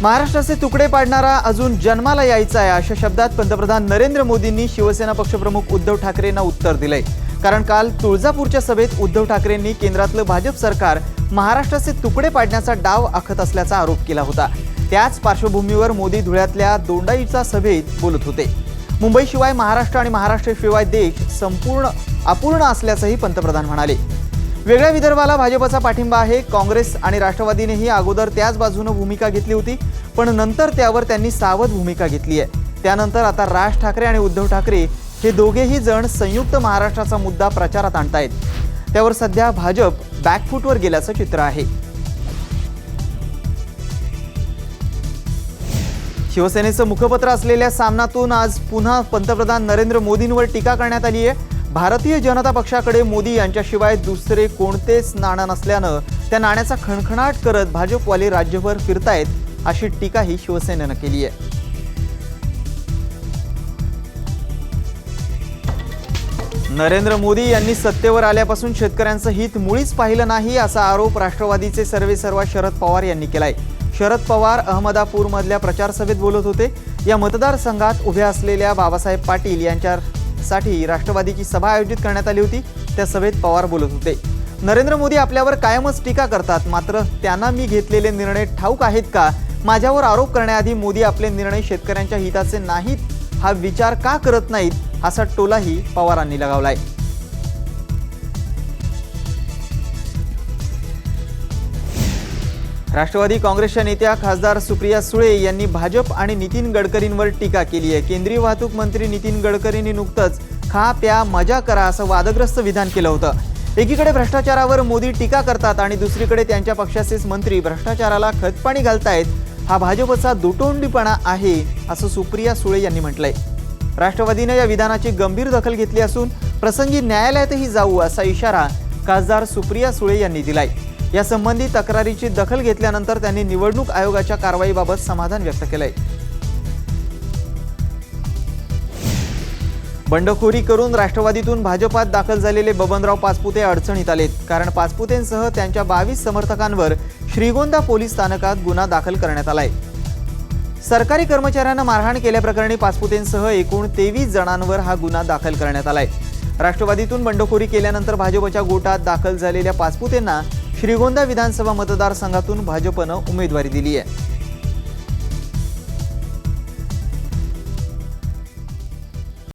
महाराष्ट्राचे तुकडे पाडणारा अजून जन्माला यायचा आहे अशा शब्दात पंतप्रधान नरेंद्र मोदींनी शिवसेना पक्षप्रमुख उद्धव ठाकरेंना उत्तर दिलंय। कारण काल तुळजापूरच्या सभेत उद्धव ठाकरेंनी केंद्रातलं भाजप सरकार महाराष्ट्राचे तुकडे पाडण्याचा डाव आखत असल्याचा आरोप केला होता। त्याच पार्श्वभूमीवर मोदी धुळ्यातल्या दोंडाईचा सभेत बोलत होते। मुंबईशिवाय महाराष्ट्र आणि महाराष्ट्राशिवाय देश संपूर्ण अपूर्ण असल्याचंही पंतप्रधान म्हणाले। वेगळ्या विदर्भाला भाजपचा पाठिंबा आहे। काँग्रेस आणि राष्ट्रवादीनेही अगोदर त्याच बाजूने भूमिका घेतली होती, पण नंतर त्यावर त्यांनी सावध भूमिका घेतली आहे। त्यानंतर आता राज ठाकरे आणि उद्धव ठाकरे हे दोघेही जण संयुक्त महाराष्ट्राचा मुद्दा प्रचारात आणतायत। त्यावर सध्या भाजप बॅकफूटवर गेल्याचं चित्र आहे। शिवसेनेचं मुखपत्र असलेल्या सामनातून आज पुन्हा पंतप्रधान नरेंद्र मोदींवर टीका करण्यात आली आहे। भारतीय जनता पक्षाकडे मोदी यांच्याशिवाय दुसरे कोणतेच नाणं नसल्यानं त्या नाण्याचा खणखणाट करत भाजपवाले राज्यभर फिरतायत अशी टीकाही शिवसेनेनं केली आहे। नरेंद्र मोदी यांनी सत्तेवर आल्यापासून शेतकऱ्यांचं हित मुळीच पाहिलं नाही असा आरोप राष्ट्रवादीचे सर्वेसर्वा शरद पवार यांनी केलाय। शरद पवार अहमदापूरमधल्या प्रचार सभेत बोलत होते। या मतदारसंघात उभ्या असलेल्या बाबासाहेब पाटील यांच्यासाठी राष्ट्रवादीची सभा आयोजित करण्यात आली होती। त्या सभेत पवार बोलत होते। नरेंद्र मोदी आपल्यावर कायमच टीका करतात, मात्र त्यांना मी घेतलेले निर्णय ठाऊक आहेत का? माझ्यावर आरोप करण्याआधी मोदी आपले निर्णय शेतकऱ्यांच्या हिताचे नाहीत हा विचार का करत नाहीत असा टोलाही पवारांनी लगावलाय। राष्ट्रवादी काँग्रेसच्या नेत्या खासदार सुप्रिया सुळे यांनी भाजप आणि नितीन गडकरींवर टीका केली आहे। केंद्रीय वाहतूक मंत्री नितीन गडकरींनी नुकतंच खा प्या मजा करा असं वादग्रस्त विधान केलं होतं। एकीकडे भ्रष्टाचारावर मोदी टीका करतात आणि दुसरीकडे त्यांच्या पक्षाचेच मंत्री भ्रष्टाचाराला खतपाणी घालतायत हा भाजपचा दुटोंडीपणा आहे असं सुप्रिया सुळे यांनी म्हटलंय। राष्ट्रवादीने या विधानाची गंभीर दखल घेतली असून प्रसंगी न्यायालयातही जाऊ असा इशारा खासदार सुप्रिया सुळे यांनी दिलाय। या संबंधी तक्रारीची दखल घेतल्यानंतर त्यांनी निवडणूक आयोगाच्या कारवाईबाबत समाधान व्यक्त केलंय। बंडखोरी करून राष्ट्रवादीतून भाजपात दाखल झालेले बबनराव पाचपुते अडचणीत आलेत। कारण पाचपुतेंसह त्यांच्या 22 समर्थकांवर श्रीगोंदा पोलीस स्थानकात गुन्हा दाखल करण्यात आलाय। सरकारी कर्मचाऱ्यांना मारहाण केल्याप्रकरणी पाचपुतेंसह एकूण 23 जणांवर हा गुन्हा दाखल करण्यात आलाय। राष्ट्रवादीतून बंडखोरी केल्यानंतर भाजपच्या गोटात दाखल झालेल्या पाचपुतेंना श्रीगोंदा विधानसभा मतदारसंघातून भाजपनं उमेदवारी दिली आहे।